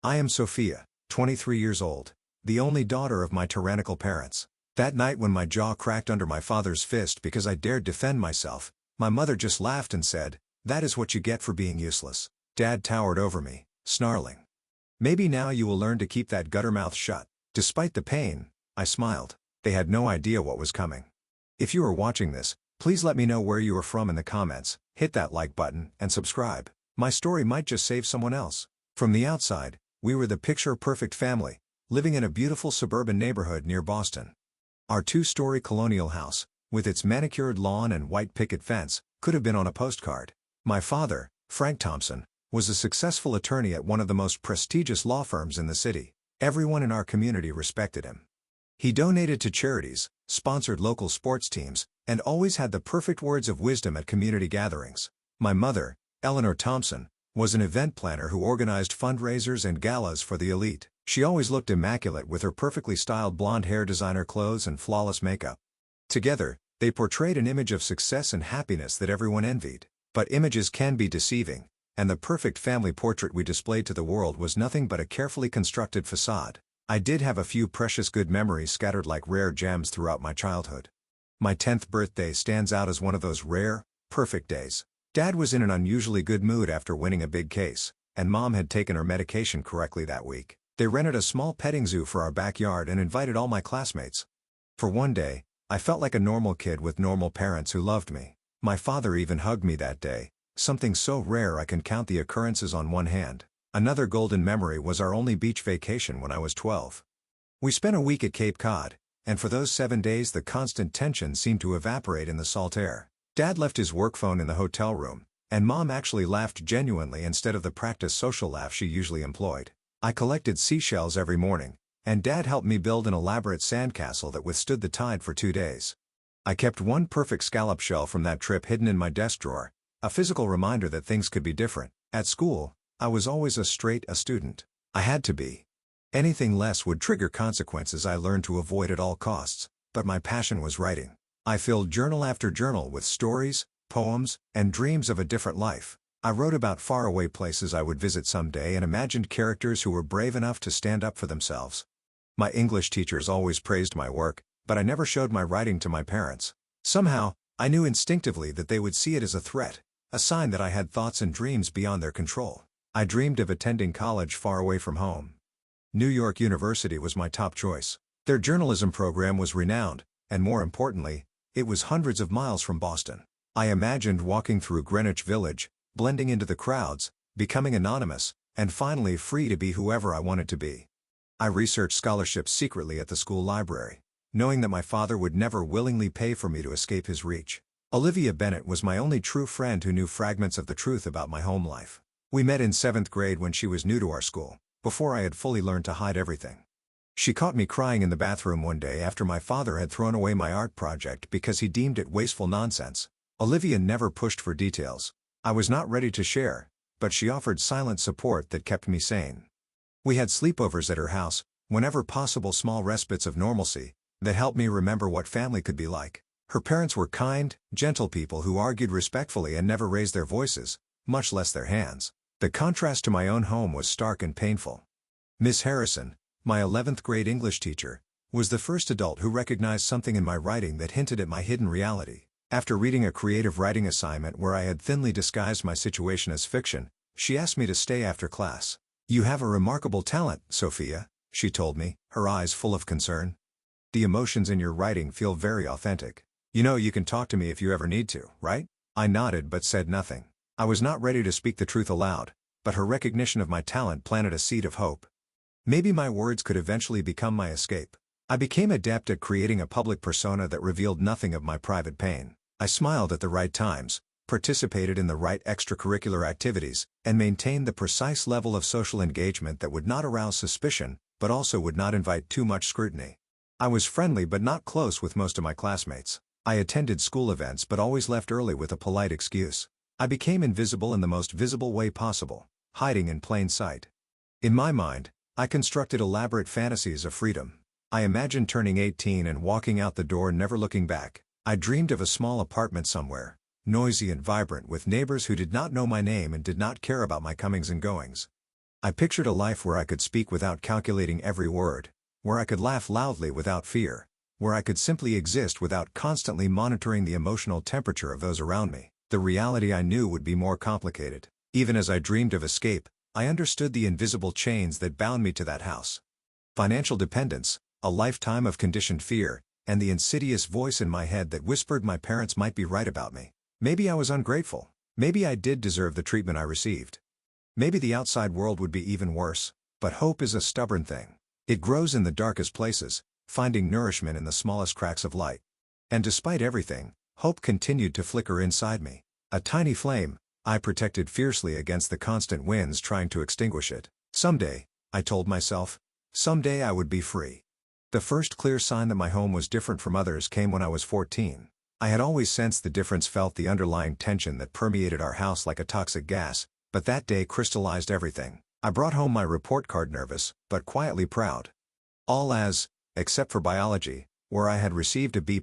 I am Sophia, 23 years old, the only daughter of my tyrannical parents. That night when my jaw cracked under my father's fist because I dared defend myself, my mother just laughed and said, "That is what you get for being useless." Dad towered over me, snarling. "Maybe now you will learn to keep that gutter mouth shut." Despite the pain, I smiled. They had no idea what was coming. If you are watching this, please let me know where you are from in the comments, hit that like button, and subscribe. My story might just save someone else. From the outside, we were the picture-perfect family, living in a beautiful suburban neighborhood near Boston. Our two-story colonial house, with its manicured lawn and white picket fence, could have been on a postcard. My father, Frank Thompson, was a successful attorney at one of the most prestigious law firms in the city. Everyone in our community respected him. He donated to charities, sponsored local sports teams, and always had the perfect words of wisdom at community gatherings. My mother, Eleanor Thompson, was an event planner who organized fundraisers and galas for the elite. She always looked immaculate with her perfectly styled blonde hair, designer clothes, and flawless makeup. Together, they portrayed an image of success and happiness that everyone envied. But images can be deceiving, and the perfect family portrait we displayed to the world was nothing but a carefully constructed facade. I did have a few precious good memories scattered like rare gems throughout my childhood. My 10th birthday stands out as one of those rare, perfect days. Dad was in an unusually good mood after winning a big case, and Mom had taken her medication correctly that week. They rented a small petting zoo for our backyard and invited all my classmates. For one day, I felt like a normal kid with normal parents who loved me. My father even hugged me that day, something so rare I can count the occurrences on one hand. Another golden memory was our only beach vacation when I was 12. We spent a week at Cape Cod, and for those 7 days the constant tension seemed to evaporate in the salt air. Dad left his work phone in the hotel room, and Mom actually laughed genuinely instead of the practiced social laugh she usually employed. I collected seashells every morning, and Dad helped me build an elaborate sandcastle that withstood the tide for 2 days. I kept one perfect scallop shell from that trip hidden in my desk drawer, a physical reminder that things could be different. At school, I was always a student. I had to be. Anything less would trigger consequences I learned to avoid at all costs, but my passion was writing. I filled journal after journal with stories, poems, and dreams of a different life. I wrote about faraway places I would visit someday and imagined characters who were brave enough to stand up for themselves. My English teachers always praised my work, but I never showed my writing to my parents. Somehow, I knew instinctively that they would see it as a threat, a sign that I had thoughts and dreams beyond their control. I dreamed of attending college far away from home. New York University was my top choice. Their journalism program was renowned, and more importantly, it was hundreds of miles from Boston. I imagined walking through Greenwich Village, blending into the crowds, becoming anonymous, and finally free to be whoever I wanted to be. I researched scholarships secretly at the school library, knowing that my father would never willingly pay for me to escape his reach. Olivia Bennett was my only true friend who knew fragments of the truth about my home life. We met in 7th grade when she was new to our school, before I had fully learned to hide everything. She caught me crying in the bathroom one day after my father had thrown away my art project because he deemed it wasteful nonsense. Olivia never pushed for details. I was not ready to share, but she offered silent support that kept me sane. We had sleepovers at her house, whenever possible, small respites of normalcy that helped me remember what family could be like. Her parents were kind, gentle people who argued respectfully and never raised their voices, much less their hands. The contrast to my own home was stark and painful. Miss Harrison, my 11th grade English teacher, was the first adult who recognized something in my writing that hinted at my hidden reality. After reading a creative writing assignment where I had thinly disguised my situation as fiction, she asked me to stay after class. "You have a remarkable talent, Sophia," she told me, her eyes full of concern. "The emotions in your writing feel very authentic. You know you can talk to me if you ever need to, right?" I nodded but said nothing. I was not ready to speak the truth aloud, but her recognition of my talent planted a seed of hope. Maybe my words could eventually become my escape. I became adept at creating a public persona that revealed nothing of my private pain. I smiled at the right times, participated in the right extracurricular activities, and maintained the precise level of social engagement that would not arouse suspicion, but also would not invite too much scrutiny. I was friendly but not close with most of my classmates. I attended school events but always left early with a polite excuse. I became invisible in the most visible way possible, hiding in plain sight. In my mind, I constructed elaborate fantasies of freedom. I imagined turning 18 and walking out the door never looking back. I dreamed of a small apartment somewhere, noisy and vibrant with neighbors who did not know my name and did not care about my comings and goings. I pictured a life where I could speak without calculating every word, where I could laugh loudly without fear, where I could simply exist without constantly monitoring the emotional temperature of those around me. The reality I knew would be more complicated. Even as I dreamed of escape, I understood the invisible chains that bound me to that house. Financial dependence, a lifetime of conditioned fear, and the insidious voice in my head that whispered my parents might be right about me. Maybe I was ungrateful. Maybe I did deserve the treatment I received. Maybe the outside world would be even worse, but hope is a stubborn thing. It grows in the darkest places, finding nourishment in the smallest cracks of light. And despite everything, hope continued to flicker inside me. A tiny flame, I protected fiercely against the constant winds trying to extinguish it. Someday, I told myself, someday I would be free. The first clear sign that my home was different from others came when I was 14. I had always sensed the difference, felt the underlying tension that permeated our house like a toxic gas, but that day crystallized everything. I brought home my report card nervous, but quietly proud. All A's, except for biology, where I had received a B+.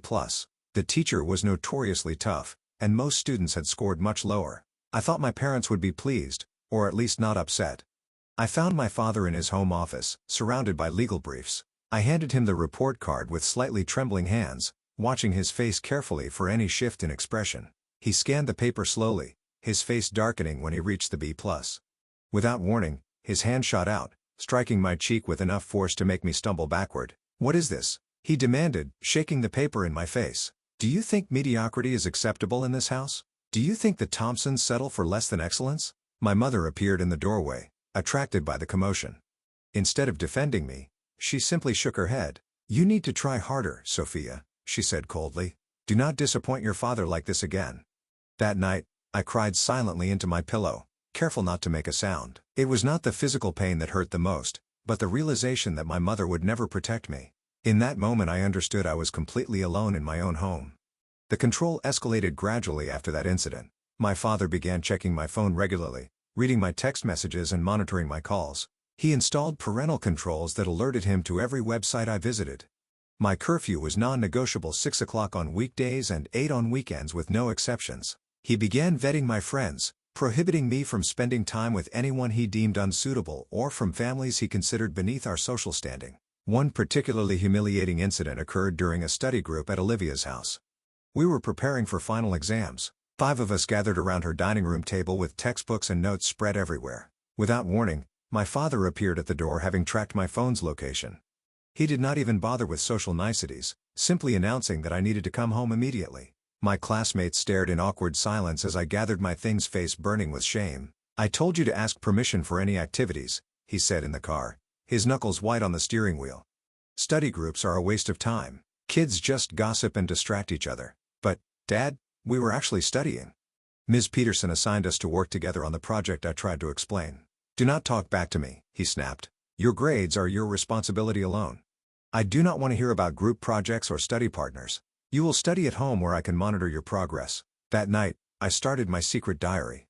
The teacher was notoriously tough, and most students had scored much lower. I thought my parents would be pleased, or at least not upset. I found my father in his home office, surrounded by legal briefs. I handed him the report card with slightly trembling hands, watching his face carefully for any shift in expression. He scanned the paper slowly, his face darkening when he reached the B+. Without warning, his hand shot out, striking my cheek with enough force to make me stumble backward. "What is this?" he demanded, shaking the paper in my face. "Do you think mediocrity is acceptable in this house? Do you think the Thompsons settle for less than excellence?" My mother appeared in the doorway, attracted by the commotion. Instead of defending me, she simply shook her head. "You need to try harder, Sophia," she said coldly. "Do not disappoint your father like this again." That night, I cried silently into my pillow, careful not to make a sound. It was not the physical pain that hurt the most, but the realization that my mother would never protect me. In that moment I understood I was completely alone in my own home. The control escalated gradually after that incident. My father began checking my phone regularly, reading my text messages and monitoring my calls. He installed parental controls that alerted him to every website I visited. My curfew was non-negotiable: 6 o'clock on weekdays and 8 on weekends with no exceptions. He began vetting my friends, prohibiting me from spending time with anyone he deemed unsuitable or from families he considered beneath our social standing. One particularly humiliating incident occurred during a study group at Olivia's house. We were preparing for final exams. 5 of us gathered around her dining room table with textbooks and notes spread everywhere. Without warning, my father appeared at the door, having tracked my phone's location. He did not even bother with social niceties, simply announcing that I needed to come home immediately. My classmates stared in awkward silence as I gathered my things, face burning with shame. "I told you to ask permission for any activities," he said in the car, his knuckles white on the steering wheel. "Study groups are a waste of time. Kids just gossip and distract each other." "But, Dad, we were actually studying." "Ms. Peterson assigned us to work together on the project," I tried to explain. "Do not talk back to me," he snapped. "Your grades are your responsibility alone. I do not want to hear about group projects or study partners. You will study at home where I can monitor your progress." That night, I started my secret diary.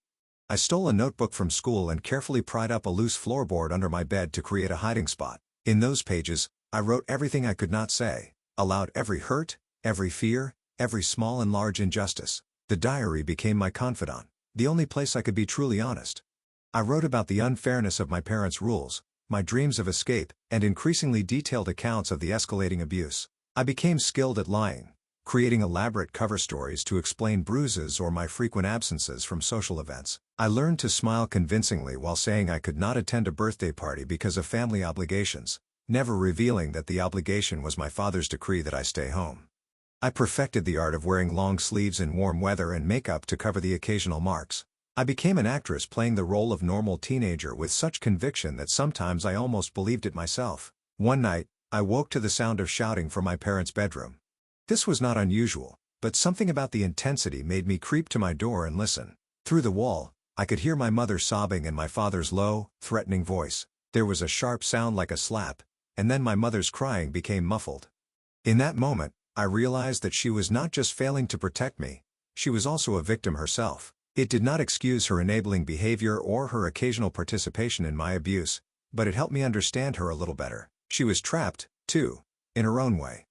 I stole a notebook from school and carefully pried up a loose floorboard under my bed to create a hiding spot. In those pages, I wrote everything I could not say, aloud: every hurt, every fear, every small and large injustice. The diary became my confidant, the only place I could be truly honest. I wrote about the unfairness of my parents' rules, my dreams of escape, and increasingly detailed accounts of the escalating abuse. I became skilled at lying, creating elaborate cover stories to explain bruises or my frequent absences from social events. I learned to smile convincingly while saying I could not attend a birthday party because of family obligations, never revealing that the obligation was my father's decree that I stay home. I perfected the art of wearing long sleeves in warm weather and makeup to cover the occasional marks. I became an actress playing the role of normal teenager with such conviction that sometimes I almost believed it myself. One night, I woke to the sound of shouting from my parents' bedroom. This was not unusual, but something about the intensity made me creep to my door and listen. Through the wall, I could hear my mother sobbing and my father's low, threatening voice. There was a sharp sound like a slap, and then my mother's crying became muffled. In that moment, I realized that she was not just failing to protect me, she was also a victim herself. It did not excuse her enabling behavior or her occasional participation in my abuse, but it helped me understand her a little better. She was trapped, too, in her own way.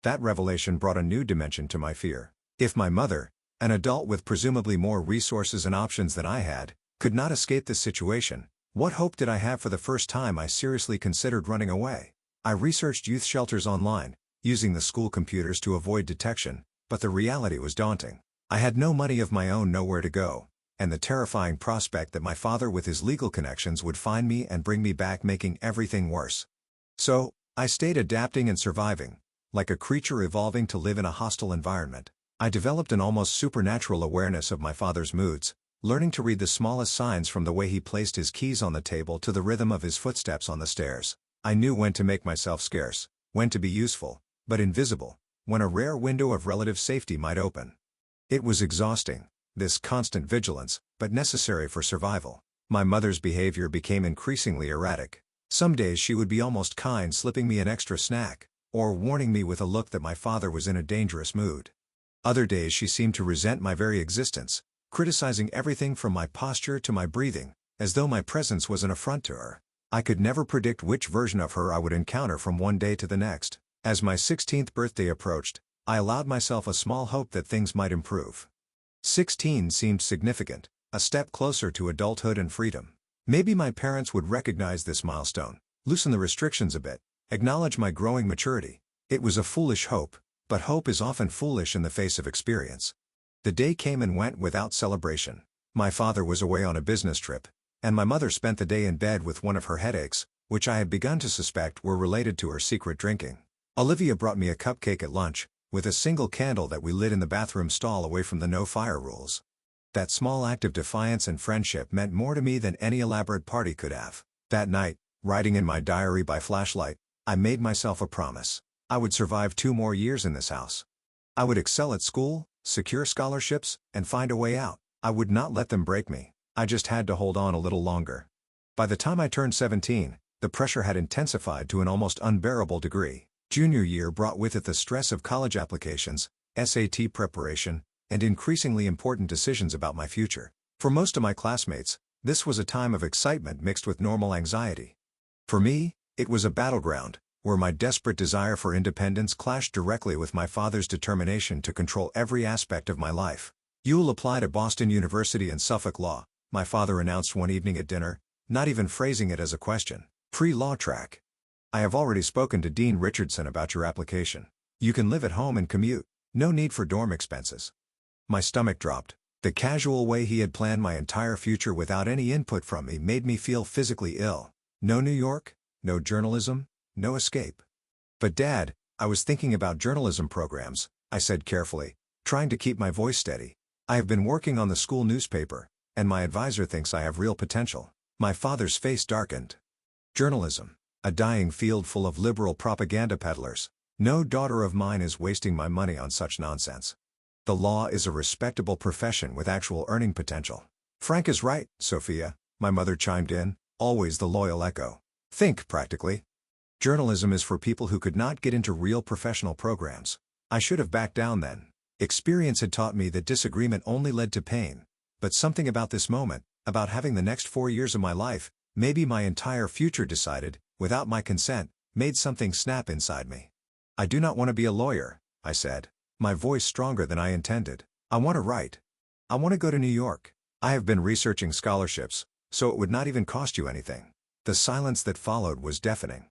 That revelation brought a new dimension to my fear. If my mother, an adult with presumably more resources and options than I had, could not escape this situation, What hope did I have? For the first time I seriously considered running away. I researched youth shelters online, using the school computers to avoid detection, but the reality was daunting. I had no money of my own, nowhere to go, and the terrifying prospect that my father with his legal connections would find me and bring me back, making everything worse. So, I stayed adapting and surviving, like a creature evolving to live in a hostile environment. I developed an almost supernatural awareness of my father's moods, learning to read the smallest signs, from the way he placed his keys on the table to the rhythm of his footsteps on the stairs. I knew when to make myself scarce, when to be useful, but invisible, when a rare window of relative safety might open. It was exhausting, this constant vigilance, but necessary for survival. My mother's behavior became increasingly erratic. Some days she would be almost kind, slipping me an extra snack, or warning me with a look that my father was in a dangerous mood. Other days she seemed to resent my very existence, criticizing everything from my posture to my breathing, as though my presence was an affront to her. I could never predict which version of her I would encounter from one day to the next. As my 16th birthday approached, I allowed myself a small hope that things might improve. 16 seemed significant, a step closer to adulthood and freedom. Maybe my parents would recognize this milestone, loosen the restrictions a bit, acknowledge my growing maturity. It was a foolish hope, but hope is often foolish in the face of experience. The day came and went without celebration. My father was away on a business trip, and my mother spent the day in bed with one of her headaches, which I had begun to suspect were related to her secret drinking. Olivia brought me a cupcake at lunch, with a single candle that we lit in the bathroom stall away from the no-fire rules. That small act of defiance and friendship meant more to me than any elaborate party could have. That night, writing in my diary by flashlight, I made myself a promise. I would survive 2 more years in this house. I would excel at school, secure scholarships, and find a way out. I would not let them break me. I just had to hold on a little longer. By the time I turned 17, the pressure had intensified to an almost unbearable degree. Junior year brought with it the stress of college applications, SAT preparation, and increasingly important decisions about my future. For most of my classmates, this was a time of excitement mixed with normal anxiety. For me, it was a battleground, where my desperate desire for independence clashed directly with my father's determination to control every aspect of my life. "You'll apply to Boston University and Suffolk Law," my father announced one evening at dinner, not even phrasing it as a question. "Pre-law track. I have already spoken to Dean Richardson about your application. You can live at home and commute. No need for dorm expenses." My stomach dropped. The casual way he had planned my entire future without any input from me made me feel physically ill. No New York, no journalism, no escape. "But Dad, I was thinking about journalism programs," I said carefully, trying to keep my voice steady. "I have been working on the school newspaper, and my advisor thinks I have real potential." My father's face darkened. "Journalism? A dying field full of liberal propaganda peddlers. No daughter of mine is wasting my money on such nonsense. The law is a respectable profession with actual earning potential." "Frank is right, Sophia," my mother chimed in, always the loyal echo. "Think practically. Journalism is for people who could not get into real professional programs." I should have backed down then. Experience had taught me that disagreement only led to pain. But something about this moment, about having the next 4 years of my life, maybe my entire future decided, without my consent, made something snap inside me. "I do not want to be a lawyer," I said, my voice stronger than I intended. "I want to write. I want to go to New York. I have been researching scholarships, so it would not even cost you anything." The silence that followed was deafening.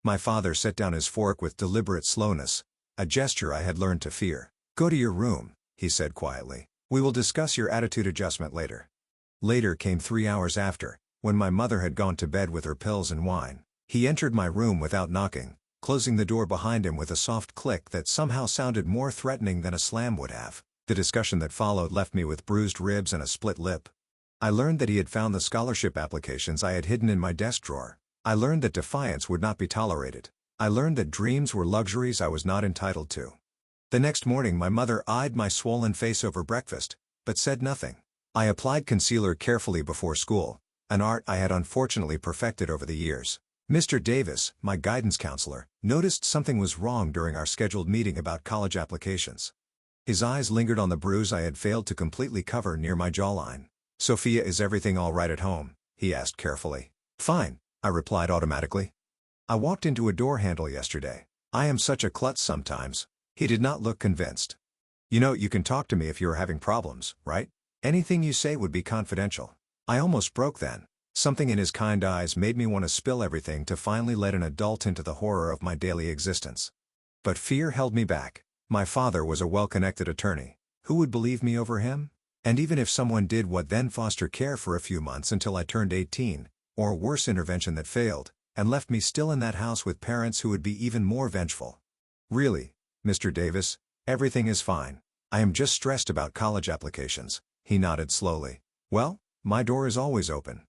My father set down his fork with deliberate slowness, a gesture I had learned to fear. "Go to your room," he said quietly. "We will discuss your attitude adjustment later." Later came 3 hours after, when my mother had gone to bed with her pills and wine. He entered my room without knocking, closing the door behind him with a soft click that somehow sounded more threatening than a slam would have. The discussion that followed left me with bruised ribs and a split lip. I learned that he had found the scholarship applications I had hidden in my desk drawer. I learned that defiance would not be tolerated. I learned that dreams were luxuries I was not entitled to. The next morning my mother eyed my swollen face over breakfast, but said nothing. I applied concealer carefully before school, an art I had unfortunately perfected over the years. Mr. Davis, my guidance counselor, noticed something was wrong during our scheduled meeting about college applications. His eyes lingered on the bruise I had failed to completely cover near my jawline. "Sophia, is everything all right at home?" he asked carefully. "Fine," I replied automatically. "I walked into a door handle yesterday. I am such a klutz sometimes." He did not look convinced. "You know, you can talk to me if you are having problems, right? Anything you say would be confidential." I almost broke then. Something in his kind eyes made me want to spill everything to finally let an adult into the horror of my daily existence. But fear held me back. My father was a well-connected attorney. Who would believe me over him? And even if someone did what then foster care for a few months until I turned 18, or worse intervention that failed, and left me still in that house with parents who would be even more vengeful. Really, Mr. Davis, everything is fine. I am just stressed about college applications. He nodded slowly. Well, my door is always open.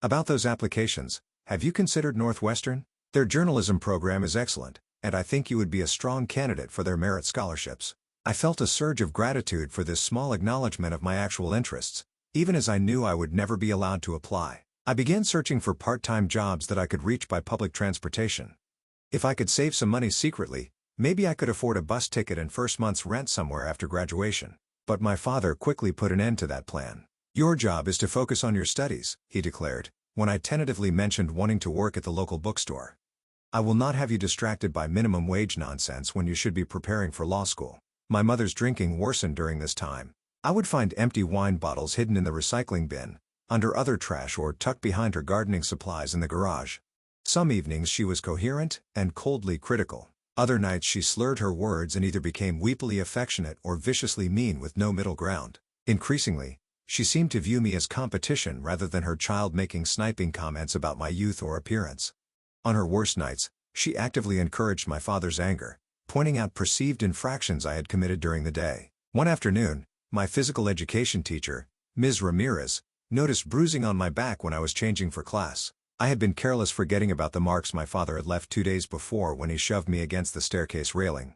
About those applications, have you considered Northwestern? Their journalism program is excellent, and I think you would be a strong candidate for their merit scholarships. I felt a surge of gratitude for this small acknowledgement of my actual interests, even as I knew I would never be allowed to apply. I began searching for part-time jobs that I could reach by public transportation. If I could save some money secretly, maybe I could afford a bus ticket and first month's rent somewhere after graduation. But my father quickly put an end to that plan. Your job is to focus on your studies, he declared, when I tentatively mentioned wanting to work at the local bookstore. I will not have you distracted by minimum wage nonsense when you should be preparing for law school. My mother's drinking worsened during this time. I would find empty wine bottles hidden in the recycling bin, under other trash, or tucked behind her gardening supplies in the garage. Some evenings she was coherent and coldly critical. Other nights she slurred her words and either became weepily affectionate or viciously mean with no middle ground. Increasingly, she seemed to view me as competition rather than her child, making sniping comments about my youth or appearance. On her worst nights, she actively encouraged my father's anger, pointing out perceived infractions I had committed during the day. One afternoon, my physical education teacher, Ms. Ramirez, noticed bruising on my back when I was changing for class. I had been careless, forgetting about the marks my father had left 2 days before when he shoved me against the staircase railing.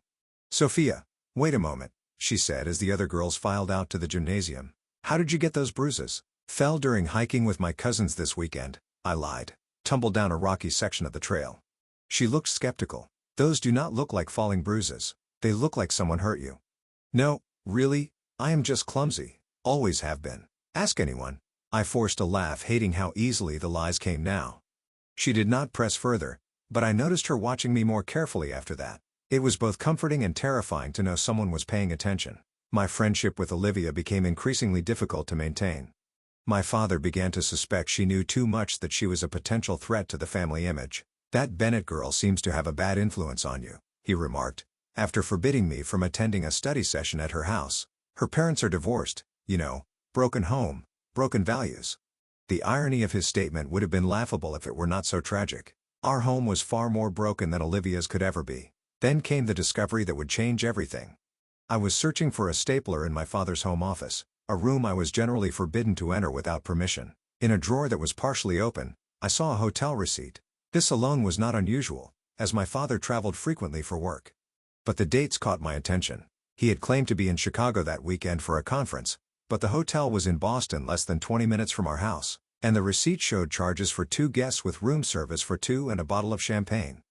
Sophia, wait a moment, she said as the other girls filed out to the gymnasium. How did you get those bruises? Fell during hiking with my cousins this weekend, I lied. Tumbled down a rocky section of the trail. She looked skeptical. Those do not look like falling bruises. They look like someone hurt you. No, really, I am just clumsy. Always have been. Ask anyone. I forced a laugh, hating how easily the lies came now. She did not press further, but I noticed her watching me more carefully after that. It was both comforting and terrifying to know someone was paying attention. My friendship with Olivia became increasingly difficult to maintain. My father began to suspect she knew too much, that she was a potential threat to the family image. That Bennett girl seems to have a bad influence on you, he remarked, after forbidding me from attending a study session at her house. Her parents are divorced, you know, broken home, broken values. The irony of his statement would have been laughable if it were not so tragic. Our home was far more broken than Olivia's could ever be. Then came the discovery that would change everything. I was searching for a stapler in my father's home office, a room I was generally forbidden to enter without permission. In a drawer that was partially open, I saw a hotel receipt. This alone was not unusual, as my father traveled frequently for work. But the dates caught my attention. He had claimed to be in Chicago that weekend for a conference, but the hotel was in Boston, less than 20 minutes from our house, and the receipt showed charges for 2 guests with room service for 2 and a bottle of champagne.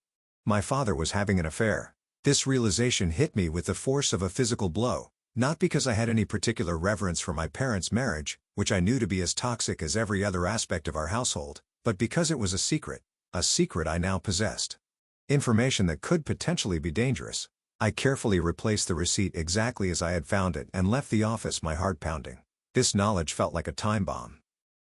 My father was having an affair. This realization hit me with the force of a physical blow, not because I had any particular reverence for my parents' marriage, which I knew to be as toxic as every other aspect of our household, but because it was a secret I now possessed. Information that could potentially be dangerous. I carefully replaced the receipt exactly as I had found it and left the office, my heart pounding. This knowledge felt like a time bomb.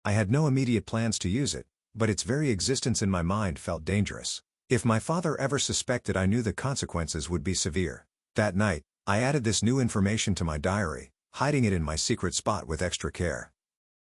I had no immediate plans to use it, but its very existence in my mind felt dangerous. If my father ever suspected, I knew the consequences would be severe. That night, I added this new information to my diary, hiding it in my secret spot with extra care.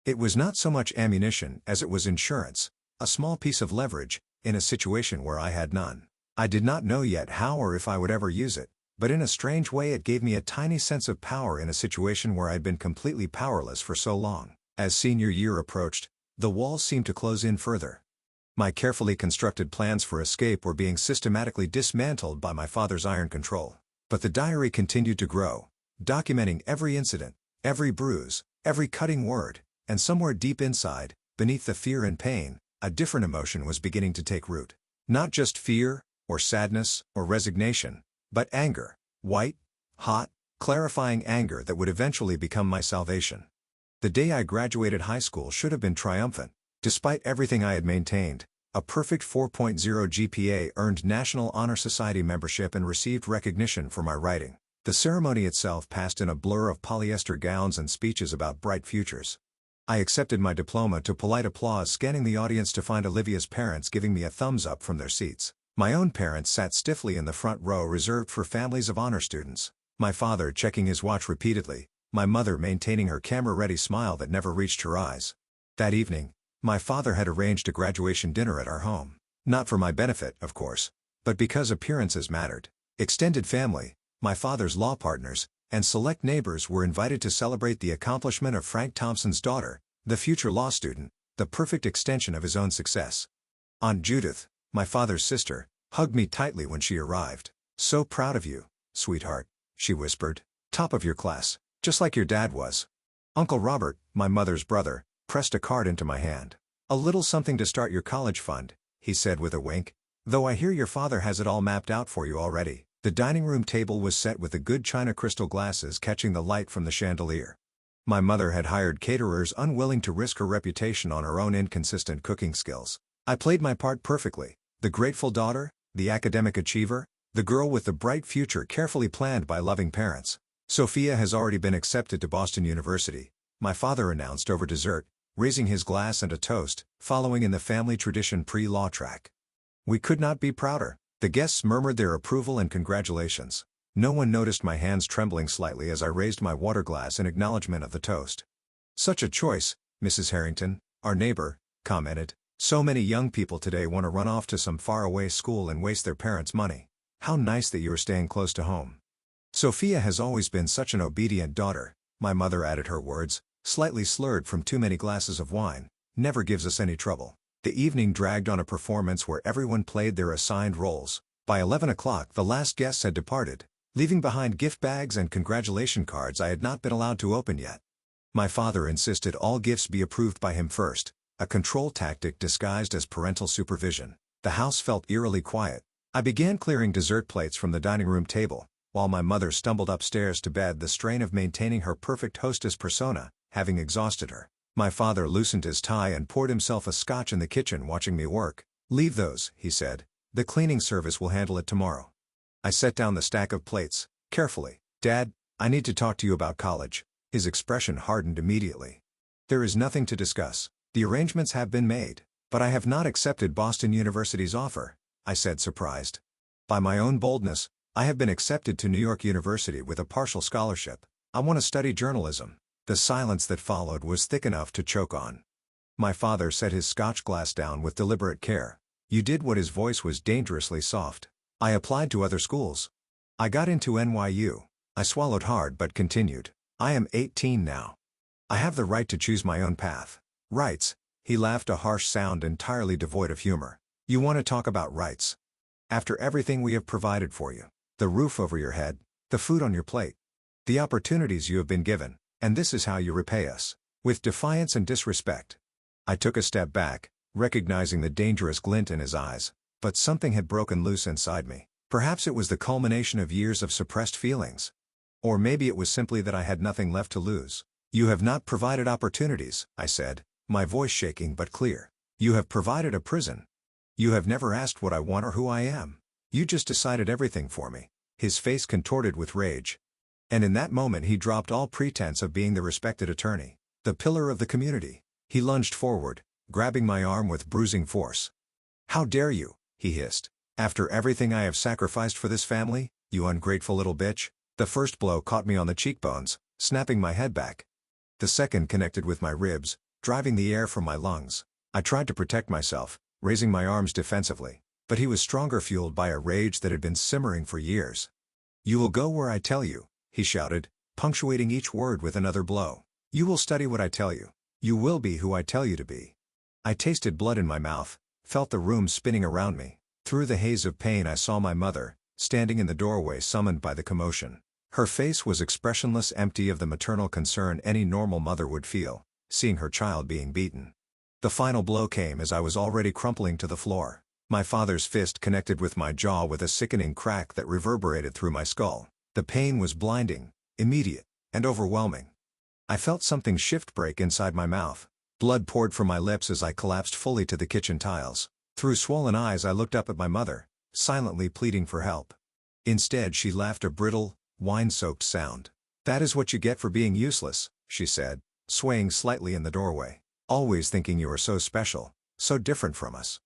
It was not so much ammunition as it was insurance, a small piece of leverage, in a situation where I had none. I did not know yet how or if I would ever use it, but in a strange way it gave me a tiny sense of power in a situation where I had been completely powerless for so long. As senior year approached, the walls seemed to close in further. My carefully constructed plans for escape were being systematically dismantled by my father's iron control. But the diary continued to grow, documenting every incident, every bruise, every cutting word, and somewhere deep inside, beneath the fear and pain, a different emotion was beginning to take root. Not just fear, or sadness, or resignation, but anger, white, hot, clarifying anger that would eventually become my salvation. The day I graduated high school should have been triumphant. Despite everything I had maintained, a perfect 4.0 GPA earned National Honor Society membership and received recognition for my writing. The ceremony itself passed in a blur of polyester gowns and speeches about bright futures. I accepted my diploma to polite applause, scanning the audience to find Olivia's parents giving me a thumbs up from their seats. My own parents sat stiffly in the front row reserved for families of honor students. My father checking his watch repeatedly, my mother maintaining her camera-ready smile that never reached her eyes. That evening, my father had arranged a graduation dinner at our home. Not for my benefit, of course, but because appearances mattered. Extended family, my father's law partners, and select neighbors were invited to celebrate the accomplishment of Frank Thompson's daughter, the future law student, the perfect extension of his own success. Aunt Judith, my father's sister, hugged me tightly when she arrived. "So proud of you, sweetheart," she whispered. "Top of your class, just like your dad was." Uncle Robert, my mother's brother, pressed a card into my hand. "A little something to start your college fund," he said with a wink. "Though I hear your father has it all mapped out for you already." The dining room table was set with the good china crystal glasses catching the light from the chandelier. My mother had hired caterers unwilling to risk her reputation on her own inconsistent cooking skills. I played my part perfectly, the grateful daughter, the academic achiever, the girl with the bright future carefully planned by loving parents. "Sophia has already been accepted to Boston University," my father announced over dessert, raising his glass and a toast, following in the family tradition pre-law track. We could not be prouder. The guests murmured their approval and congratulations. No one noticed my hands trembling slightly as I raised my water glass in acknowledgement of the toast. "Such a choice," Mrs. Harrington, our neighbor, commented. "So many young people today want to run off to some faraway school and waste their parents' money. How nice that you are staying close to home." "Sophia has always been such an obedient daughter," my mother added her words, slightly slurred from too many glasses of wine. "Never gives us any trouble." The evening dragged on a performance where everyone played their assigned roles. By 11 o'clock the last guests had departed, leaving behind gift bags and congratulation cards I had not been allowed to open yet. My father insisted all gifts be approved by him first, a control tactic disguised as parental supervision. The house felt eerily quiet. I began clearing dessert plates from the dining room table, while my mother stumbled upstairs to bed, the strain of maintaining her perfect hostess persona having exhausted her. My father loosened his tie and poured himself a scotch in the kitchen, watching me work. "Leave those," he said. "The cleaning service will handle it tomorrow." I set down the stack of plates, carefully. "Dad, I need to talk to you about college." His expression hardened immediately. "There is nothing to discuss. The arrangements have been made, but I have not accepted Boston University's offer," I said, surprised. "By my own boldness, I have been accepted to New York University with a partial scholarship. I want to study journalism." The silence that followed was thick enough to choke on. My father set his scotch glass down with deliberate care. "You did what?" His voice was dangerously soft. "I applied to other schools. I got into NYU. I swallowed hard but continued. I am 18 now. I have the right to choose my own path." "Rights?" He laughed, a harsh sound entirely devoid of humor. "You want to talk about rights? After everything we have provided for you, the roof over your head, the food on your plate, the opportunities you have been given. And this is how you repay us." With defiance and disrespect. I took a step back, recognizing the dangerous glint in his eyes, but something had broken loose inside me. Perhaps it was the culmination of years of suppressed feelings. Or maybe it was simply that I had nothing left to lose. "You have not provided opportunities," I said, my voice shaking but clear. "You have provided a prison. You have never asked what I want or who I am. You just decided everything for me." His face contorted with rage. And in that moment he dropped all pretense of being the respected attorney, the pillar of the community. He lunged forward, grabbing my arm with bruising force. "How dare you?" he hissed. "After everything I have sacrificed for this family, you ungrateful little bitch." The first blow caught me on the cheekbones, snapping my head back. The second connected with my ribs, driving the air from my lungs. I tried to protect myself, raising my arms defensively, but he was stronger, fueled by a rage that had been simmering for years. "You will go where I tell you," he shouted, punctuating each word with another blow. "You will study what I tell you. You will be who I tell you to be." I tasted blood in my mouth, felt the room spinning around me. Through the haze of pain I saw my mother, standing in the doorway, summoned by the commotion. Her face was expressionless, empty of the maternal concern any normal mother would feel, seeing her child being beaten. The final blow came as I was already crumpling to the floor. My father's fist connected with my jaw with a sickening crack that reverberated through my skull. The pain was blinding, immediate, and overwhelming. I felt something shift break inside my mouth. Blood poured from my lips as I collapsed fully to the kitchen tiles. Through swollen eyes I looked up at my mother, silently pleading for help. Instead she laughed, a brittle, wine-soaked sound. "That is what you get for being useless," she said. swaying slightly in the doorway. Always thinking you are so special, so different from us.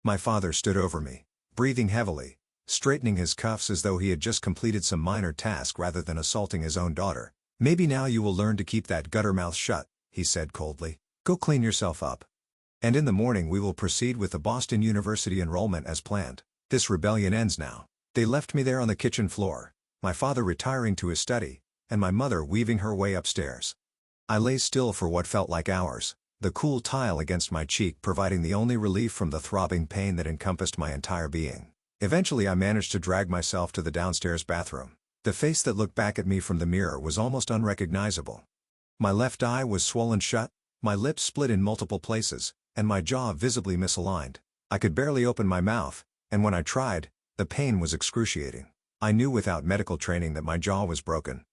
My father stood over me, breathing heavily, straightening his cuffs as though he had just completed some minor task rather than assaulting his own daughter. Maybe now you will learn to keep that gutter mouth shut, he said coldly. Go clean yourself up. And in the morning we will proceed with the Boston University enrollment as planned. This rebellion ends now. They left me there on the kitchen floor, my father retiring to his study, and my mother weaving her way upstairs. I lay still for what felt like hours, the cool tile against my cheek providing the only relief from the throbbing pain that encompassed my entire being. Eventually I managed to drag myself to the downstairs bathroom. The face that looked back at me from the mirror was almost unrecognizable. My left eye was swollen shut, my lips split in multiple places, and my jaw visibly misaligned. I could barely open my mouth, and when I tried, the pain was excruciating. I knew without medical training that my jaw was broken.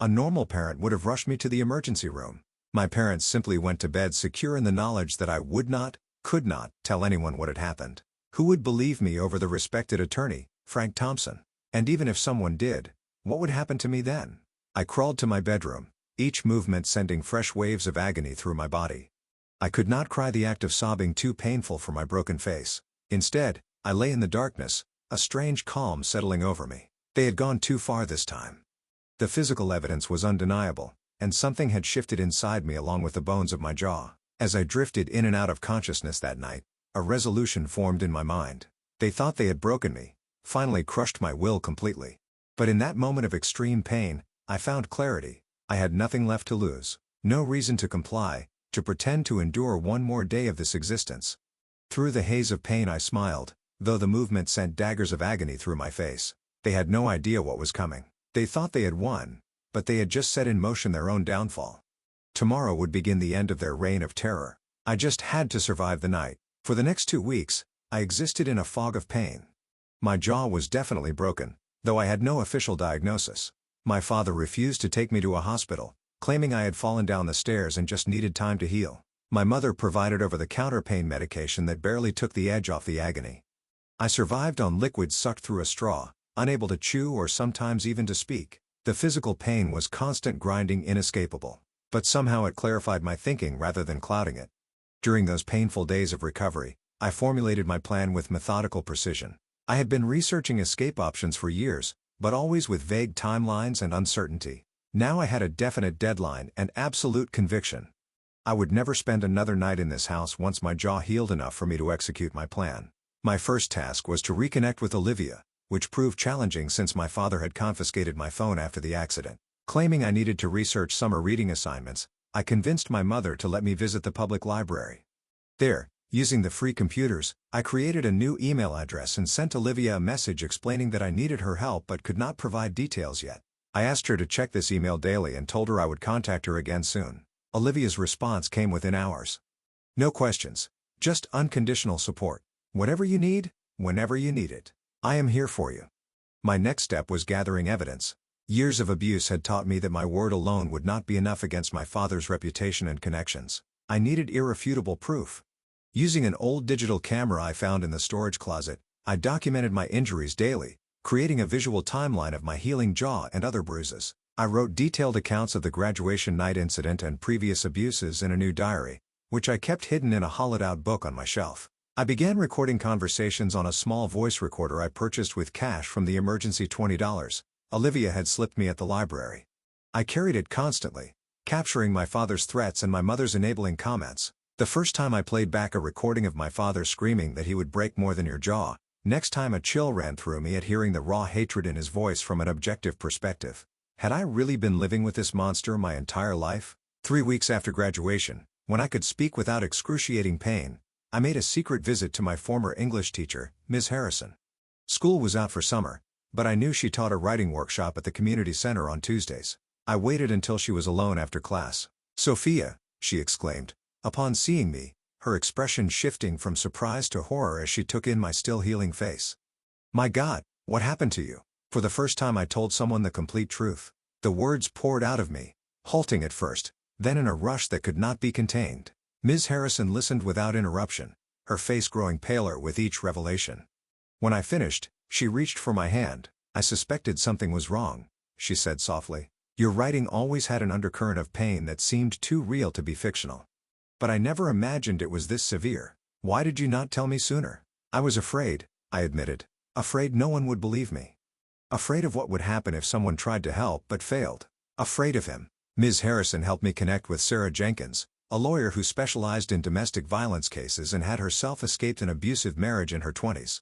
A normal parent would have rushed me to the emergency room. My parents simply went to bed secure in the knowledge that I would not, could not, tell anyone what had happened. Who would believe me over the respected attorney, Frank Thompson? And even if someone did, what would happen to me then? I crawled to my bedroom, each movement sending fresh waves of agony through my body. I could not cry, the act of sobbing too painful for my broken face. Instead, I lay in the darkness, a strange calm settling over me. They had gone too far this time. The physical evidence was undeniable, and something had shifted inside me along with the bones of my jaw. As I drifted in and out of consciousness that night, a resolution formed in my mind. They thought they had broken me, finally crushed my will completely. But in that moment of extreme pain, I found clarity. I had nothing left to lose, no reason to comply, to pretend to endure one more day of this existence. Through the haze of pain I smiled, though the movement sent daggers of agony through my face. They had no idea what was coming. They thought they had won, but they had just set in motion their own downfall. Tomorrow would begin the end of their reign of terror. I just had to survive the night. For the next 2 weeks, I existed in a fog of pain. My jaw was definitely broken, though I had no official diagnosis. My father refused to take me to a hospital, claiming I had fallen down the stairs and just needed time to heal. My mother provided over-the-counter pain medication that barely took the edge off the agony. I survived on liquids sucked through a straw, unable to chew or sometimes even to speak. The physical pain was constant grinding, inescapable. But somehow it clarified my thinking rather than clouding it. During those painful days of recovery, I formulated my plan with methodical precision. I had been researching escape options for years, but always with vague timelines and uncertainty. Now I had a definite deadline and absolute conviction. I would never spend another night in this house once my jaw healed enough for me to execute my plan. My first task was to reconnect with Olivia, which proved challenging since my father had confiscated my phone after the accident. Claiming I needed to research summer reading assignments, I convinced my mother to let me visit the public library. There, using the free computers, I created a new email address and sent Olivia a message explaining that I needed her help but could not provide details yet. I asked her to check this email daily and told her I would contact her again soon. Olivia's response came within hours. No questions, just unconditional support. Whatever you need, whenever you need it. I am here for you. My next step was gathering evidence. Years of abuse had taught me that my word alone would not be enough against my father's reputation and connections. I needed irrefutable proof. Using an old digital camera I found in the storage closet, I documented my injuries daily, creating a visual timeline of my healing jaw and other bruises. I wrote detailed accounts of the graduation night incident and previous abuses in a new diary, which I kept hidden in a hollowed-out book on my shelf. I began recording conversations on a small voice recorder I purchased with cash from the emergency $20 Olivia had slipped me at the library. I carried it constantly, capturing my father's threats and my mother's enabling comments. The first time I played back a recording of my father screaming that he would break more than your jaw, next time a chill ran through me at hearing the raw hatred in his voice from an objective perspective. Had I really been living with this monster my entire life? 3 weeks after graduation, when I could speak without excruciating pain, I made a secret visit to my former English teacher, Ms. Harrison. School was out for summer, but I knew she taught a writing workshop at the community center on Tuesdays. I waited until she was alone after class. "Sophia," she exclaimed, upon seeing me, her expression shifting from surprise to horror as she took in my still healing face. "My God, what happened to you?" For the first time I told someone the complete truth. The words poured out of me, halting at first, then in a rush that could not be contained. Ms. Harrison listened without interruption, her face growing paler with each revelation. When I finished, she reached for my hand. "I suspected something was wrong," she said softly. Your writing always had an undercurrent of pain that seemed too real to be fictional. But I never imagined it was this severe. Why did you not tell me sooner? I was afraid, I admitted. Afraid no one would believe me. Afraid of what would happen if someone tried to help but failed. Afraid of him. Ms. Harrison helped me connect with Sarah Jenkins, a lawyer who specialized in domestic violence cases and had herself escaped an abusive marriage in her 20s.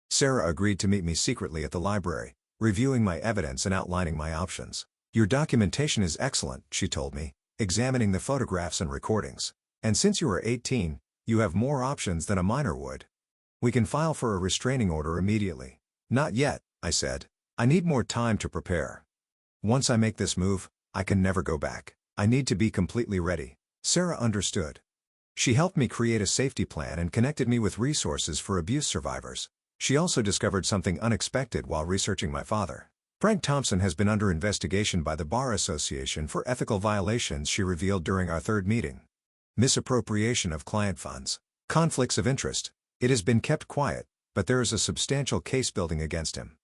Sarah agreed to meet me secretly at the library, reviewing my evidence and outlining my options. Your documentation is excellent, she told me, examining the photographs and recordings. And since you are 18, you have more options than a minor would. We can file for a restraining order immediately. Not yet, I said. I need more time to prepare. Once I make this move, I can never go back. I need to be completely ready. Sarah understood. She helped me create a safety plan and connected me with resources for abuse survivors. She also discovered something unexpected while researching my father. Frank Thompson has been under investigation by the Bar Association for ethical violations, she revealed during our third meeting. Misappropriation of client funds. Conflicts of interest. It has been kept quiet, but there is a substantial case building against him.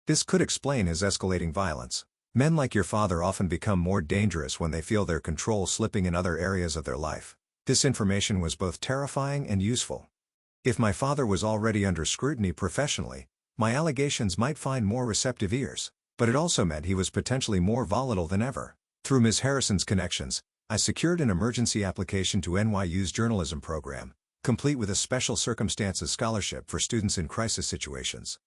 This could explain his escalating violence. Men like your father often become more dangerous when they feel their control slipping in other areas of their life. This information was both terrifying and useful. If my father was already under scrutiny professionally, my allegations might find more receptive ears, but it also meant he was potentially more volatile than ever. Through Ms. Harrison's connections, I secured an emergency application to NYU's journalism program, complete with a special circumstances scholarship for students in crisis situations.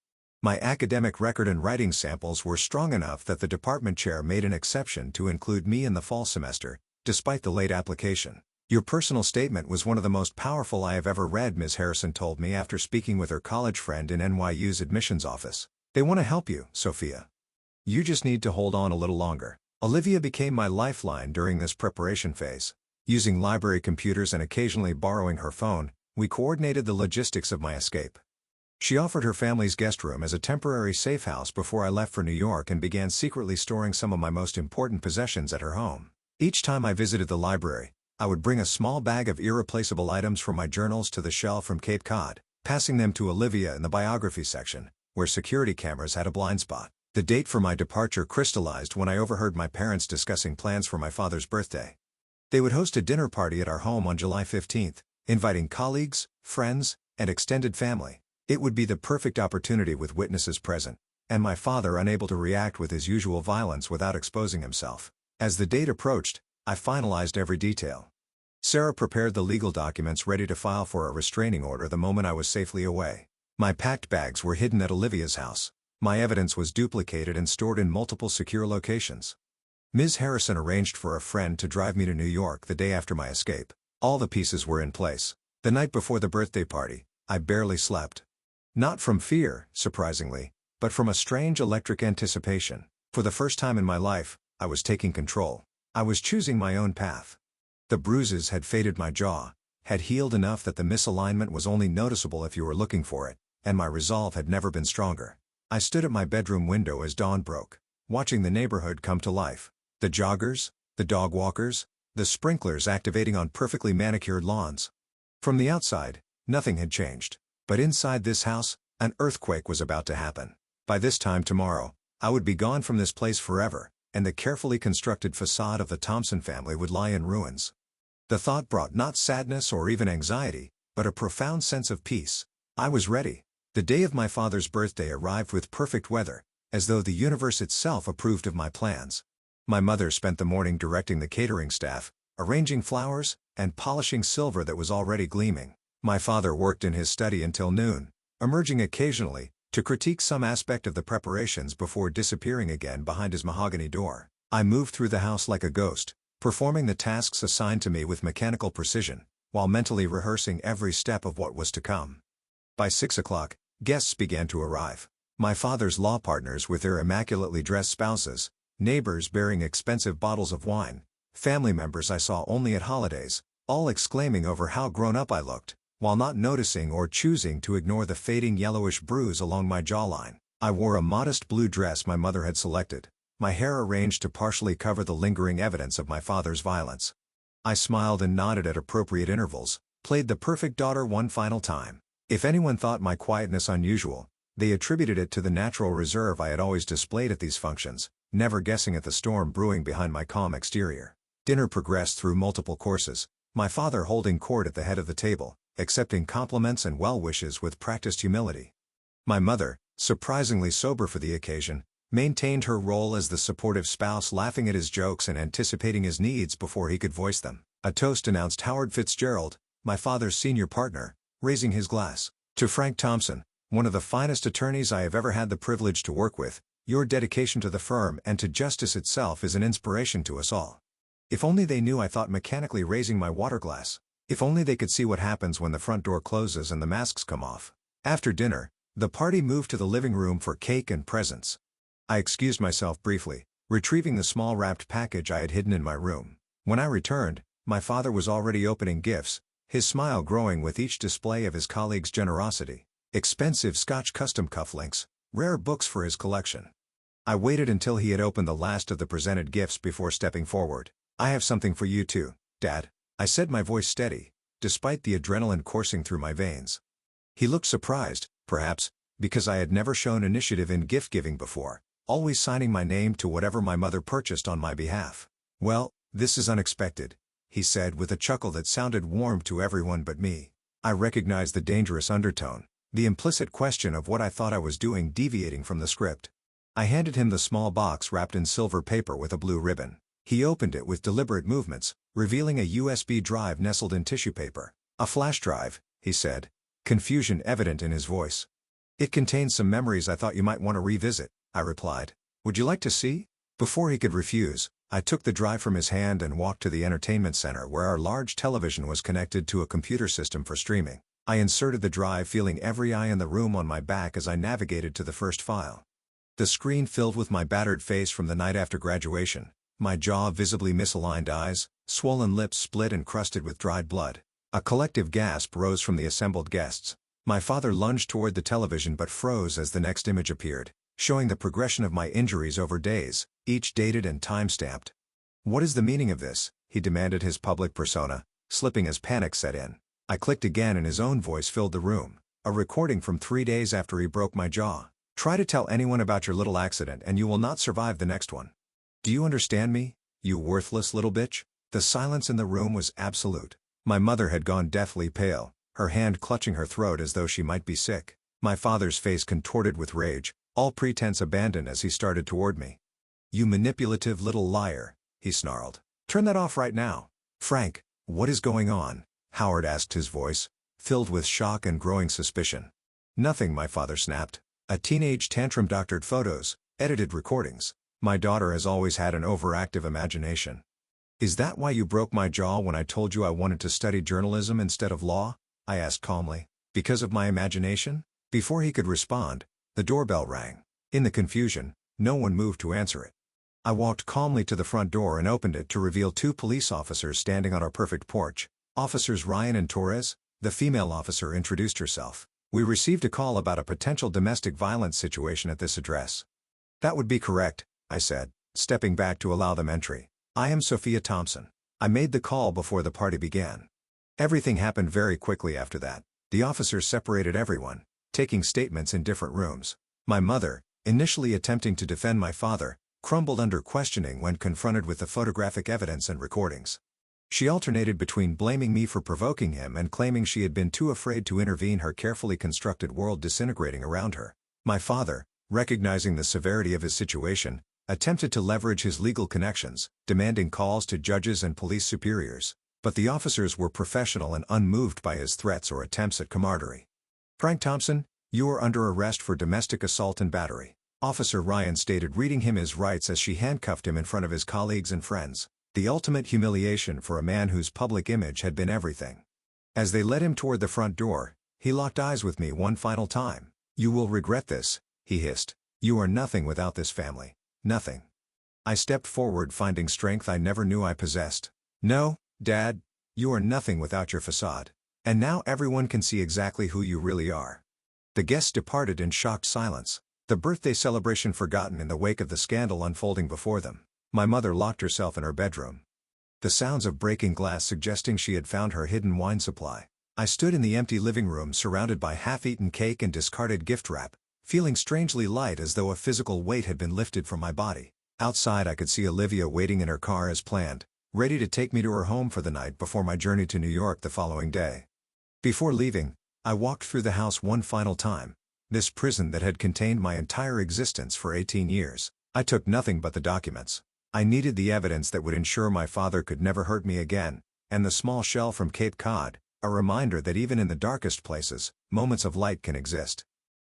My academic record and writing samples were strong enough that the department chair made an exception to include me in the fall semester, despite the late application. Your personal statement was one of the most powerful I have ever read, Ms. Harrison told me after speaking with her college friend in NYU's admissions office. They want to help you, Sophia. You just need to hold on a little longer. Olivia became my lifeline during this preparation phase. Using library computers and occasionally borrowing her phone, we coordinated the logistics of my escape. She offered her family's guest room as a temporary safe house before I left for New York and began secretly storing some of my most important possessions at her home. Each time I visited the library, I would bring a small bag of irreplaceable items from my journals to the shelf from Cape Cod, passing them to Olivia in the biography section, where security cameras had a blind spot. The date for my departure crystallized when I overheard my parents discussing plans for my father's birthday. They would host a dinner party at our home on July 15th, inviting colleagues, friends, and extended family. It would be the perfect opportunity with witnesses present, and my father unable to react with his usual violence without exposing himself. As the date approached, I finalized every detail. Sarah prepared the legal documents ready to file for a restraining order the moment I was safely away. My packed bags were hidden at Olivia's house. My evidence was duplicated and stored in multiple secure locations. Ms. Harrison arranged for a friend to drive me to New York the day after my escape. All the pieces were in place. The night before the birthday party, I barely slept. Not from fear, surprisingly, but from a strange electric anticipation. For the first time in my life, I was taking control. I was choosing my own path. The bruises had faded, my jaw had healed enough that the misalignment was only noticeable if you were looking for it, and my resolve had never been stronger. I stood at my bedroom window as dawn broke, watching the neighborhood come to life. The joggers, the dog walkers, the sprinklers activating on perfectly manicured lawns. From the outside, nothing had changed. But inside this house, an earthquake was about to happen. By this time tomorrow, I would be gone from this place forever, and the carefully constructed facade of the Thompson family would lie in ruins. The thought brought not sadness or even anxiety, but a profound sense of peace. I was ready. The day of my father's birthday arrived with perfect weather, as though the universe itself approved of my plans. My mother spent the morning directing the catering staff, arranging flowers, and polishing silver that was already gleaming. My father worked in his study until noon, emerging occasionally to critique some aspect of the preparations before disappearing again behind his mahogany door. I moved through the house like a ghost, performing the tasks assigned to me with mechanical precision, while mentally rehearsing every step of what was to come. By 6 o'clock, guests began to arrive. My father's law partners with their immaculately dressed spouses, neighbors bearing expensive bottles of wine, family members I saw only at holidays, all exclaiming over how grown up I looked, while not noticing or choosing to ignore the fading yellowish bruise along my jawline. I wore a modest blue dress my mother had selected, my hair arranged to partially cover the lingering evidence of my father's violence. I smiled and nodded at appropriate intervals, played the perfect daughter one final time. If anyone thought my quietness unusual, they attributed it to the natural reserve I had always displayed at these functions, never guessing at the storm brewing behind my calm exterior. Dinner progressed through multiple courses, my father holding court at the head of the table, accepting compliments and well wishes with practiced humility. My mother, surprisingly sober for the occasion, maintained her role as the supportive spouse, laughing at his jokes and anticipating his needs before he could voice them. A toast announced Howard Fitzgerald, my father's senior partner, raising his glass. To Frank Thompson, one of the finest attorneys I have ever had the privilege to work with, your dedication to the firm and to justice itself is an inspiration to us all. If only they knew, I thought, mechanically raising my water glass. If only they could see what happens when the front door closes and the masks come off. After dinner, the party moved to the living room for cake and presents. I excused myself briefly, retrieving the small wrapped package I had hidden in my room. When I returned, my father was already opening gifts, his smile growing with each display of his colleagues' generosity. Expensive Scotch custom cufflinks, rare books for his collection. I waited until he had opened the last of the presented gifts before stepping forward. I have something for you too, Dad, I said, my voice steady, despite the adrenaline coursing through my veins. He looked surprised, perhaps, because I had never shown initiative in gift-giving before, always signing my name to whatever my mother purchased on my behalf. Well, this is unexpected, he said with a chuckle that sounded warm to everyone but me. I recognized the dangerous undertone, the implicit question of what I thought I was doing deviating from the script. I handed him the small box wrapped in silver paper with a blue ribbon. He opened it with deliberate movements, revealing a USB drive nestled in tissue paper. A flash drive, he said, confusion evident in his voice. It contains some memories I thought you might want to revisit, I replied. Would you like to see? Before he could refuse, I took the drive from his hand and walked to the entertainment center where our large television was connected to a computer system for streaming. I inserted the drive, feeling every eye in the room on my back as I navigated to the first file. The screen filled with my battered face from the night after graduation, my jaw visibly misaligned, eyes, swollen lips split and crusted with dried blood. A collective gasp rose from the assembled guests. My father lunged toward the television but froze as the next image appeared, showing the progression of my injuries over days, each dated and time-stamped. What is the meaning of this? He demanded, his public persona, slipping as panic set in. I clicked again and his own voice filled the room, a recording from 3 days after he broke my jaw. Try to tell anyone about your little accident and you will not survive the next one. Do you understand me, you worthless little bitch? The silence in the room was absolute. My mother had gone deathly pale, her hand clutching her throat as though she might be sick. My father's face contorted with rage, all pretense abandoned as he started toward me. You manipulative little liar, he snarled. Turn that off right now. Frank, what is going on? Howard asked, his voice filled with shock and growing suspicion. Nothing, my father snapped. A teenage tantrum, doctored photos, edited recordings. My daughter has always had an overactive imagination. Is that why you broke my jaw when I told you I wanted to study journalism instead of law? I asked calmly. Because of my imagination? Before he could respond, the doorbell rang. In the confusion, no one moved to answer it. I walked calmly to the front door and opened it to reveal 2 police officers standing on our perfect porch. Officers Ryan and Torres. The female officer introduced herself. We received a call about a potential domestic violence situation at this address. That would be correct, I said, stepping back to allow them entry. I am Sophia Thompson. I made the call before the party began. Everything happened very quickly after that. The officers separated everyone, taking statements in different rooms. My mother, initially attempting to defend my father, crumbled under questioning when confronted with the photographic evidence and recordings. She alternated between blaming me for provoking him and claiming she had been too afraid to intervene, her carefully constructed world disintegrating around her. My father, recognizing the severity of his situation, attempted to leverage his legal connections, demanding calls to judges and police superiors. But the officers were professional and unmoved by his threats or attempts at camaraderie. Frank Thompson, you are under arrest for domestic assault and battery, Officer Ryan stated, reading him his rights as she handcuffed him in front of his colleagues and friends. The ultimate humiliation for a man whose public image had been everything. As they led him toward the front door, he locked eyes with me one final time. You will regret this, he hissed. You are nothing without this family. Nothing. I stepped forward, finding strength I never knew I possessed. No, Dad, you are nothing without your facade. And now everyone can see exactly who you really are. The guests departed in shocked silence, the birthday celebration forgotten in the wake of the scandal unfolding before them. My mother locked herself in her bedroom. The sounds of breaking glass suggesting she had found her hidden wine supply. I stood in the empty living room surrounded by half-eaten cake and discarded gift wrap, feeling strangely light, as though a physical weight had been lifted from my body. Outside I could see Olivia waiting in her car as planned, ready to take me to her home for the night before my journey to New York the following day. Before leaving, I walked through the house one final time, this prison that had contained my entire existence for 18 years. I took nothing but the documents. I needed the evidence that would ensure my father could never hurt me again, and the small shell from Cape Cod, a reminder that even in the darkest places, moments of light can exist.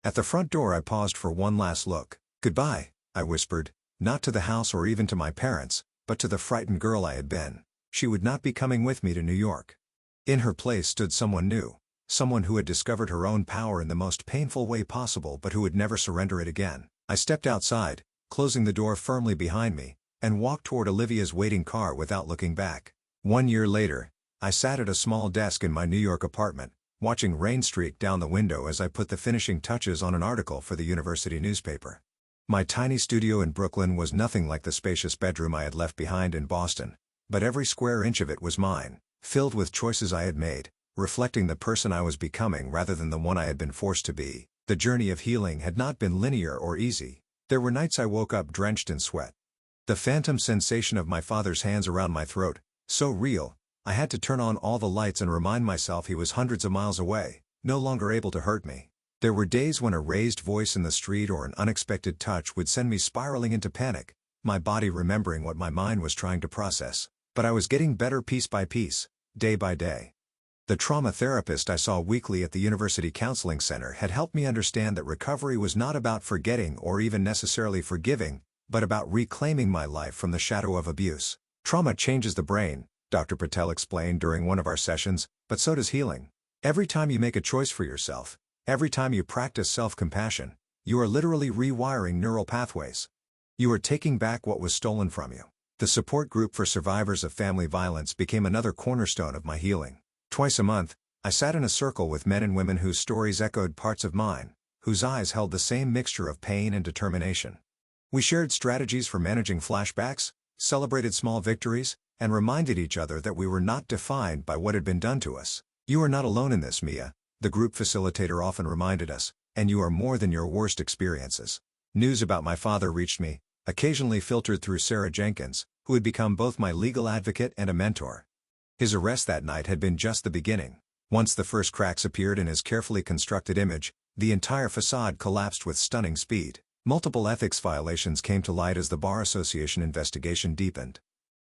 At the front door I paused for one last look. "Goodbye," I whispered, not to the house or even to my parents, but to the frightened girl I had been. She would not be coming with me to New York. In her place stood someone new, someone who had discovered her own power in the most painful way possible but who would never surrender it again. I stepped outside, closing the door firmly behind me, and walked toward Olivia's waiting car without looking back. 1 year later, I sat at a small desk in my New York apartment, watching rain streak down the window as I put the finishing touches on an article for the university newspaper. My tiny studio in Brooklyn was nothing like the spacious bedroom I had left behind in Boston, but every square inch of it was mine, filled with choices I had made, reflecting the person I was becoming rather than the one I had been forced to be. The journey of healing had not been linear or easy. There were nights I woke up drenched in sweat. The phantom sensation of my father's hands around my throat, so real, I had to turn on all the lights and remind myself he was hundreds of miles away, no longer able to hurt me. There were days when a raised voice in the street or an unexpected touch would send me spiraling into panic, my body remembering what my mind was trying to process. But I was getting better piece by piece, day by day. The trauma therapist I saw weekly at the University Counseling Center had helped me understand that recovery was not about forgetting or even necessarily forgiving, but about reclaiming my life from the shadow of abuse. Trauma changes the brain, Dr. Patel explained during one of our sessions, but so does healing. Every time you make a choice for yourself, every time you practice self-compassion, you are literally rewiring neural pathways. You are taking back what was stolen from you. The support group for survivors of family violence became another cornerstone of my healing. Twice a month, I sat in a circle with men and women whose stories echoed parts of mine, whose eyes held the same mixture of pain and determination. We shared strategies for managing flashbacks, celebrated small victories, and reminded each other that we were not defined by what had been done to us. "You are not alone in this, Mia," the group facilitator often reminded us, "and you are more than your worst experiences." News about my father reached me, occasionally filtered through Sarah Jenkins, who had become both my legal advocate and a mentor. His arrest that night had been just the beginning. Once the first cracks appeared in his carefully constructed image, the entire facade collapsed with stunning speed. Multiple ethics violations came to light as the Bar Association investigation deepened.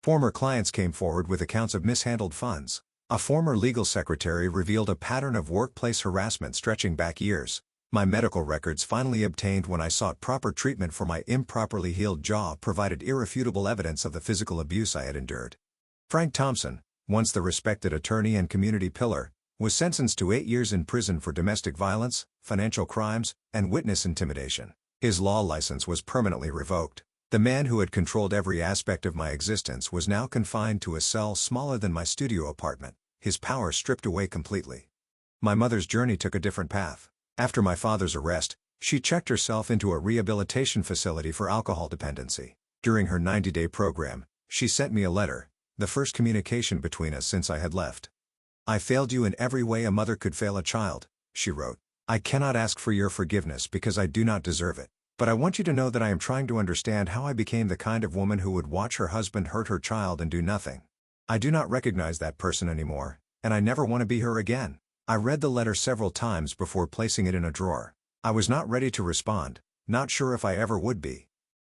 Former clients came forward with accounts of mishandled funds. A former legal secretary revealed a pattern of workplace harassment stretching back years. My medical records finally obtained when I sought proper treatment for my improperly healed jaw provided irrefutable evidence of the physical abuse I had endured. Frank Thompson, once the respected attorney and community pillar, was sentenced to 8 years in prison for domestic violence, financial crimes, and witness intimidation. His law license was permanently revoked. The man who had controlled every aspect of my existence was now confined to a cell smaller than my studio apartment, his power stripped away completely. My mother's journey took a different path. After my father's arrest, she checked herself into a rehabilitation facility for alcohol dependency. During her 90-day program, she sent me a letter, the first communication between us since I had left. "I failed you in every way a mother could fail a child," she wrote. "I cannot ask for your forgiveness because I do not deserve it. But I want you to know that I am trying to understand how I became the kind of woman who would watch her husband hurt her child and do nothing. I do not recognize that person anymore, and I never want to be her again." I read the letter several times before placing it in a drawer. I was not ready to respond, not sure if I ever would be.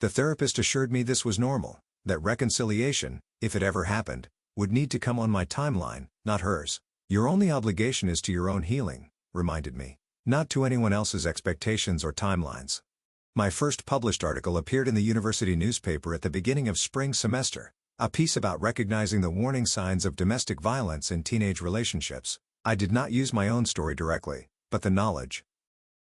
The therapist assured me this was normal, that reconciliation, if it ever happened, would need to come on my timeline, not hers. "Your only obligation is to your own healing," reminded me, "not to anyone else's expectations or timelines." My first published article appeared in the university newspaper at the beginning of spring semester, a piece about recognizing the warning signs of domestic violence in teenage relationships. I did not use my own story directly, but the knowledge,